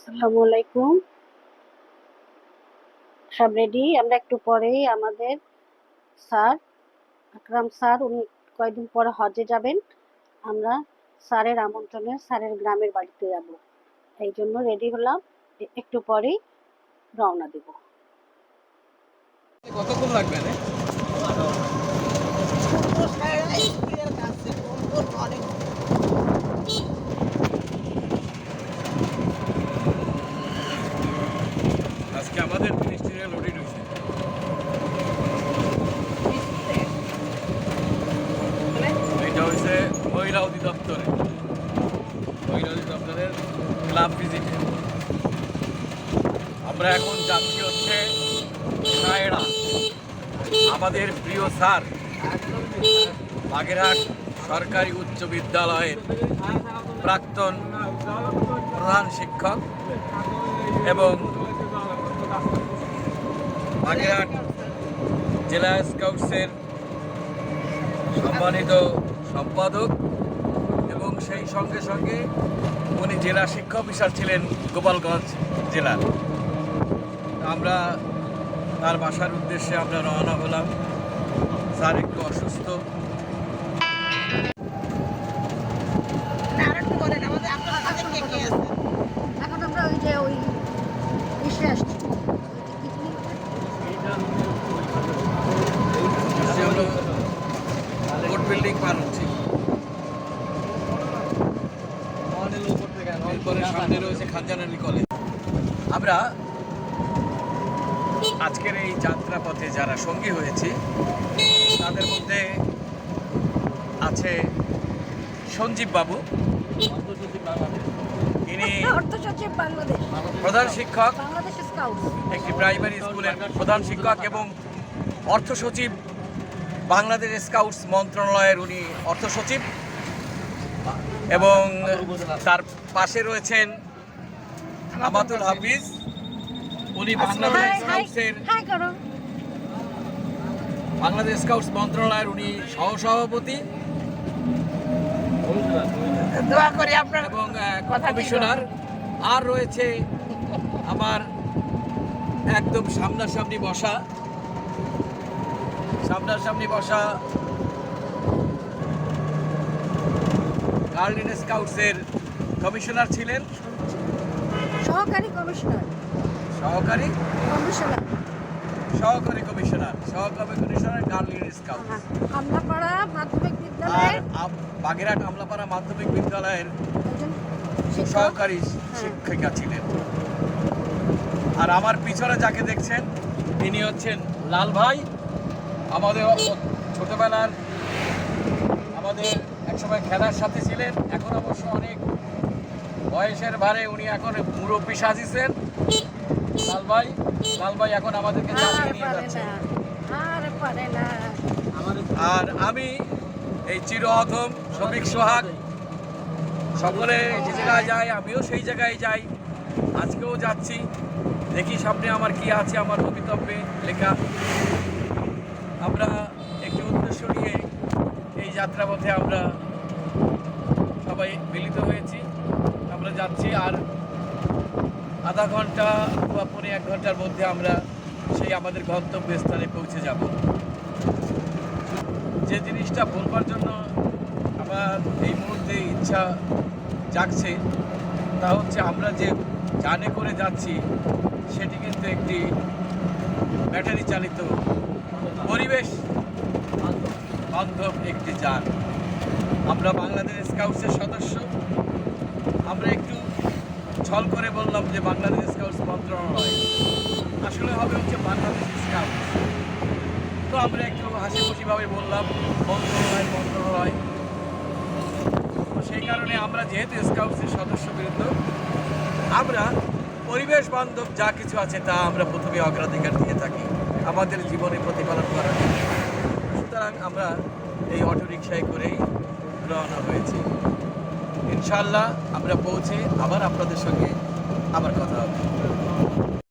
আসসালামু আলাইকুম। সব রেডি। আমরা একটু পরেই আমাদের স্যার আকরাম স্যার উনি কয়েকদিন পরে হজে যাবেন। আমরা স্যারের আমন্ত্রণে স্যারের গ্রামের বাড়িতে যাব, এই জন্য রেডি হলাম। একটু পরেই রওনা দেব। কতক্ষণ লাগবে রে? আজকে আমাদের মিনিস্ট্রিয়াল অডিট হয়েছে। এটা হয়েছে মহিলা অধিদপ্তরের ক্লাব ভিজিট। আমরা এখন যাচ্ছি হচ্ছে সায়রা। আমাদের প্রিয় স্যার বাগেরহাট সরকারি উচ্চ বিদ্যালয়ের প্রাক্তন প্রধান শিক্ষক এবং বাগেরহাট জেলা স্কাউটসের সম্মানিত সম্পাদক এবং সেই সঙ্গে সঙ্গে উনি জেলা শিক্ষা অফিসার ছিলেন গোপালগঞ্জ জেলার। আমরা তার বাসার উদ্দেশ্যে আমরা রওনা হলাম। স্যার একটু অসুস্থ। এখন আমরা ওই এসে আসছি। কোর্ট বিল্ডিং পার হচ্ছি। এরপরে সামনে রয়েছে খানজানারি কলেজ। আমরা আজকের এই যাত্রাপথে যারা সঙ্গী হয়েছে তাদের মধ্যে আছে সঞ্জীব বাবু, ইনি প্রধান শিক্ষক, একটি প্রাইমারি স্কুলের প্রধান শিক্ষক এবং অর্থ সচিব, বাংলাদেশ স্কাউটস মন্ত্রণালয়ের উনি অর্থ সচিব। এবং তার পাশে রয়েছেন আমাতুল হাফিজ, উনি বাংলাদেশ স্কাউটস মন্ত্রণালয়ের উনি সহসভাপতি এবং কমিশনার। আর রয়েছে আমার একদম সামনাসামনি বসা গার্লিন স্কাউটসের কমিশনার ছিলেন, সহকারী কমিশনার গার্লিন স্কাউট। বাগেরহাট আমলাপাড়া মাধ্যমিক বিদ্যালয়ের সহকারী শিক্ষিকা ছিলেন। আর আমার পিছনে যাকে দেখছেন তিনি হচ্ছেন লাল ভাই, আমাদের ছোটবেলার আমাদের একসময় খেলার সাথে ছিলেন। এখন অবশ্য অনেক বয়সের ভারে উনি এখন মুরব্বী সাজিয়েছেন। লাল ভাই এখন আমাদেরকে চালিয়ে নিয়ে যাচ্ছে। আর আমি এই চির অধম শফিক সোহাগ। সকলে যে জায়গায় যায় আমিও সেই জায়গায় যাই, আজকেও যাচ্ছি। দেখি সামনে আমার কি আছে আমার বক্তব্যে লেখা। আমরা একটি উদ্দেশ্য নিয়ে এই যাত্রাপথে আমরা সবাই মিলিত হয়েছি। আমরা যাচ্ছি, আর আধা ঘন্টা বা পৌনে 1 ঘন্টার মধ্যে আমরা সেই আমাদের গন্তব্যস্থানে পৌঁছে যাব। যে জিনিসটা বলবার জন্য আমার এই মুহূর্তে ইচ্ছা জাগছে তা হচ্ছে আমরা যে যানে করে যাচ্ছি সেটি কিন্তু একটি ব্যাটারি চালিত পরিবেশ বান্ধব একটি যান। আমরা বাংলাদেশ স্কাউটসের সদস্য। আমরা একটু ছল করে বললাম যে বাংলাদেশ স্কাউটস মন্ত্রণালয়, আসলে হবে হচ্ছে বাংলাদেশ স্কাউটস। তো আমরা একটু হাসি খুশিভাবে বললাম মন্ত্রণালয়। তো সেই কারণে আমরা যেহেতু স্কাউটসের সদস্যবৃন্দ, আমরা পরিবেশ বান্ধব যা কিছু আছে তা আমরা প্রথমে অগ্রাধিকার দিয়ে থাকি আমাদের জীবনে প্রতিপালন করার জন্য। সুতরাং আমরা এই অটোরিকশায় করেই রওনা হয়েছি। ইনশাআল্লাহ আমরা পৌঁছে আবার আপনাদের সঙ্গে আবার কথা হবে।